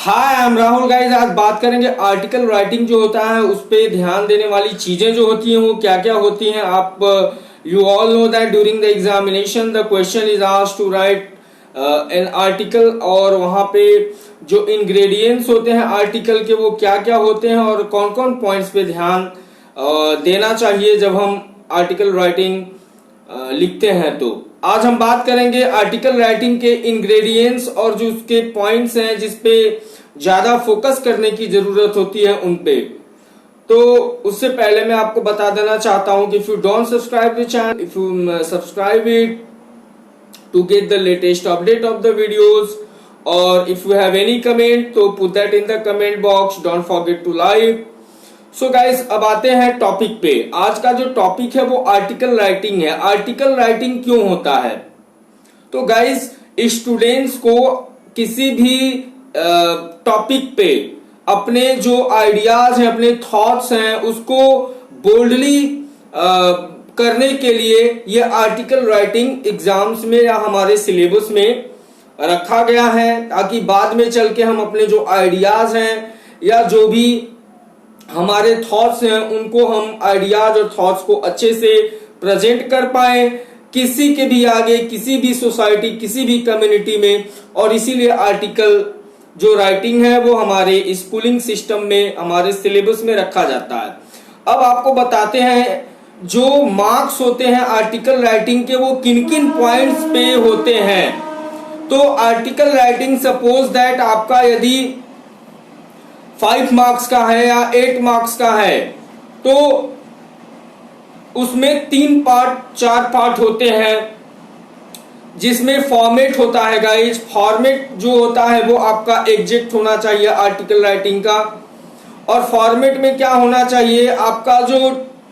Hi I am Rahul guys. आज बात करेंगे आर्टिकल राइटिंग जो होता है उस पे ध्यान देने वाली चीजें जो होती हैं वो क्या क्या होती हैं। आप you all know that during the examination the question is asked to write an article, और वहां पे जो इंग्रेडिएंट्स होते हैं आर्टिकल के वो क्या क्या होते हैं और कौन कौन पॉइंट्स पे ध्यान देना चाहिए जब हम आर्टिकल राइटिंग लिखते हैं। तो आज हम बात करेंगे आर्टिकल राइटिंग के इंग्रेडिएंट्स और जो उसके पॉइंट्स हैं जिसपे ज्यादा फोकस करने की जरूरत होती है उन पे। तो उससे पहले मैं आपको बता देना चाहता हूं कि if you don't subscribe the channel, if you subscribe it to get the latest update of the videos, और if you have any comment तो put that in the comment box, don't forget to like. So guys, अब आते हैं topic पे। आज का जो topic है वो आर्टिकल राइटिंग है। आर्टिकल राइटिंग क्यों होता है? तो गाइस, स्टूडेंट्स को किसी भी टॉपिक पे अपने जो आइडियाज हैं, अपने थॉट्स हैं, उसको बोल्डली करने के लिए ये आर्टिकल राइटिंग एग्जाम्स में या हमारे सिलेबस में रखा गया है, ताकि बाद में चल के हम अपने जो आइडियाज हैं या जो भी हमारे थॉट्स हैं उनको हम आइडियाज और थॉट्स को अच्छे से प्रेजेंट कर पाए किसी के भी आगे, किसी भी सोसाइटी, किसी भी कम्युनिटी में। और इसीलिए आर्टिकल जो राइटिंग है वो हमारे स्कूलिंग सिस्टम में, हमारे सिलेबस में रखा जाता है। अब आपको बताते हैं जो मार्क्स होते हैं आर्टिकल राइटिंग के वो किन किन पॉइंट्स पे होते हैं। तो आर्टिकल राइटिंग सपोज दैट आपका यदि 5 मार्क्स का है या 8 मार्क्स का है तो उसमें 3 पार्ट 4 पार्ट होते हैं, जिसमें फॉर्मेट होता है गाइज। फॉर्मेट जो होता है वो आपका एग्जैक्ट होना चाहिए आर्टिकल राइटिंग का। और फॉर्मेट में क्या होना चाहिए, आपका जो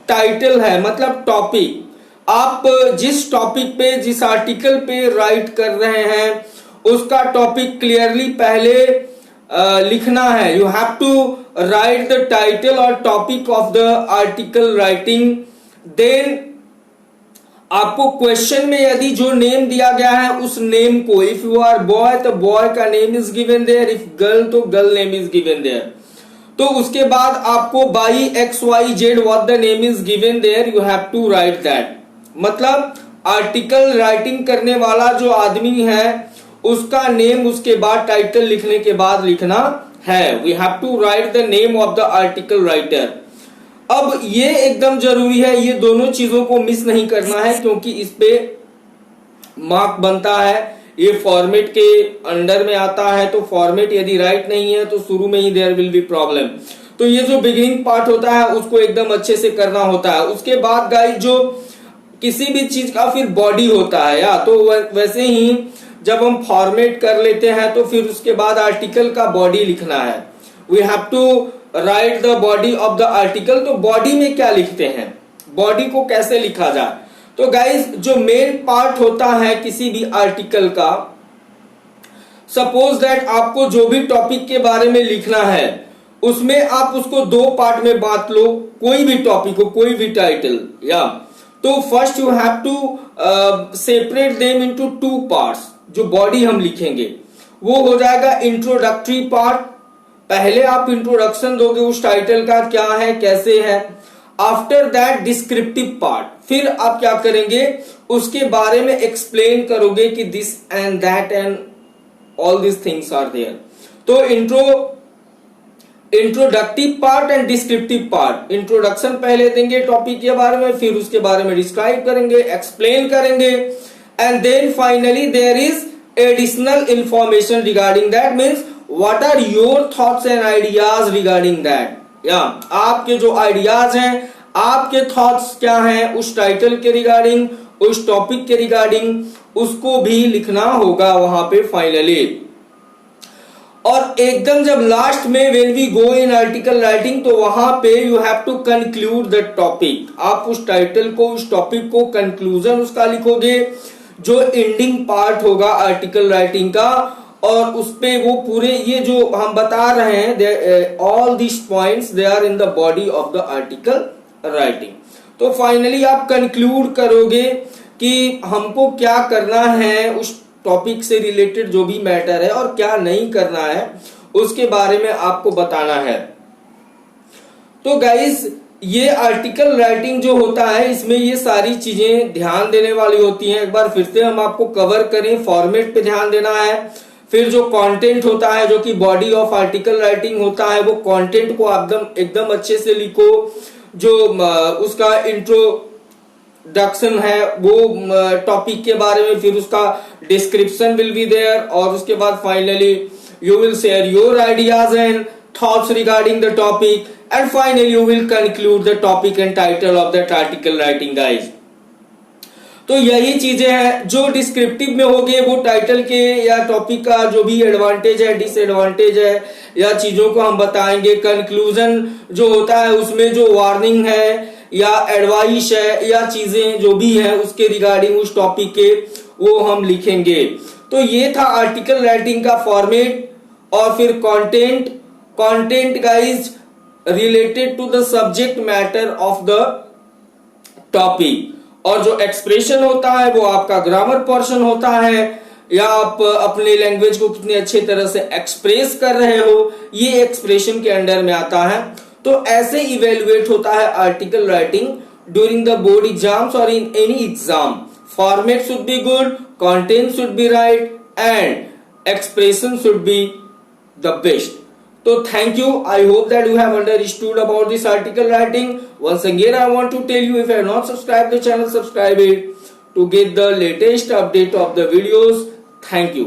टाइटल है मतलब टॉपिक, आप जिस टॉपिक पे, जिस आर्टिकल पे राइट कर रहे हैं उसका टॉपिक क्लियरली पहले लिखना है। You have to write the title और topic of the article writing. Then आपको क्वेश्चन में यदि जो नेम दिया गया है उस नेम को, इफ यू आर बॉय तो बॉय का name is given there, if girl तो girl name is given there. तो उसके बाद आपको by XYZ what the name is given there you have to write that. मतलब आर्टिकल राइटिंग करने वाला जो आदमी है उसका नेम उसके बाद टाइटल लिखने के बाद लिखना है। We have to write the name of the article writer. अब ये एकदम जरूरी है, ये दोनों चीजों को मिस नहीं करना है क्योंकि इस पे मार्क बनता है। ये फॉर्मेट के अंडर में आता है, तो फॉर्मेट यदि राइट नहीं है तो शुरू में ही देयर विल बी प्रॉब्लम। तो ये जो बिगिनिंग पार्ट होता है उसको एकदम अच्छे से करना होता है। उसके बाद गाइस जो किसी भी चीज का फिर बॉडी होता है या तो वैसे ही जब हम फॉर्मेट कर लेते हैं तो फिर उसके बाद आर्टिकल का बॉडी लिखना है। We have to write the body of the article. तो बॉडी में क्या लिखते हैं, बॉडी को कैसे लिखा जाए? तो गाइज जो मेन पार्ट होता है किसी भी आर्टिकल का, सपोज दैट आपको जो भी टॉपिक के बारे में लिखना है उसमें आप उसको 2 पार्ट में बांट लो। कोई भी टॉपिक हो, कोई भी टाइटल या तो first you have to separate them into 2 parts. जो बॉडी हम लिखेंगे वो हो जाएगा इंट्रोडक्टरी पार्ट। पहले आप इंट्रोडक्शन दोगे उस टाइटल का, क्या है, कैसे है। आफ्टर दैट डिस्क्रिप्टिव पार्ट, फिर आप क्या करेंगे, उसके बारे में एक्सप्लेन करोगे कि this and that and all this things are there. तो introductive part and descriptive part. Introduction पहले देंगे टॉपिक के बारे में, फिर उसके बारे में डिस्क्राइब करेंगे, एक्सप्लेन करेंगे, and then finally there is additional information regarding that, means what are your thoughts and ideas regarding that। या आपके जो आइडियाज हैं, आपके थॉट्स क्या हैं उस टाइटल के रिगार्डिंग, उस टॉपिक के रिगार्डिंग, उसको भी लिखना होगा वहां पे फाइनली। और एकदम जब लास्ट में when we go in article writing तो वहां पे you have to conclude the topic. आप उस टाइटल को, उस टॉपिक को कंक्लूजन उसका लिखोगे, जो एंडिंग पार्ट होगा आर्टिकल राइटिंग का, और उस पे वो पूरे ये जो हम बता रहे हैं all this points they are in the body of the article writing. तो फाइनली आप कंक्लूड करोगे कि हमको क्या करना है उस टॉपिक से रिलेटेड जो भी मैटर है और क्या नहीं करना है, उसके बारे में आपको बताना है। तो गाइस ये आर्टिकल राइटिंग जो होता है इसमें ये सारी चीजें ध्यान देने वाली होती हैं। एक बार फिर से हम आपको कवर करें, फॉर्मेट पे ध्यान देना है, फिर जो कंटेंट होता है जो कि बॉडी ऑफ आर्टिकल राइटिंग होता है वो कंटेंट को एकदम अच्छे से लिखो। जो उसका इंट्रोडक्शन है वो टॉपिक के बारे में, फिर उसका डिस्क्रिप्शन विल बी देयर, और उसके बाद finally you will share your ideas and thoughts regarding the topic, and finally you will conclude the topic and title of that article writing guys। तो यही चीजें हैं जो डिस्क्रिप्टिव में होंगे, वो टाइटल के या टॉपिक का जो भी एडवांटेज है, डिसएडवांटेज है या चीजों को हम बताएंगे। कंक्लूजन जो होता है उसमें जो वार्निंग है या एडवाइस है या चीजें जो भी है उसके रिगार्डिंग उस टॉपिक के वो हम लिखेंगे। तो ये था आर्टिकल राइटिंग का फॉर्मेट। और फिर content guys related to the subject matter of the topic, और जो एक्सप्रेशन होता है वो आपका ग्रामर पोर्शन होता है, या आप अपने लैंग्वेज को कितने अच्छे तरह से एक्सप्रेस कर रहे हो ये एक्सप्रेशन के अंडर में आता है। तो ऐसे इवेल्युएट होता है article writing during the board exams और in any exam. Format should be good, content should be right and expression should be the best. So thank you. I hope that you have understood about this article writing. Once again, I want to tell you, if you have not subscribed the channel, subscribe it to get the latest update of the videos. Thank you.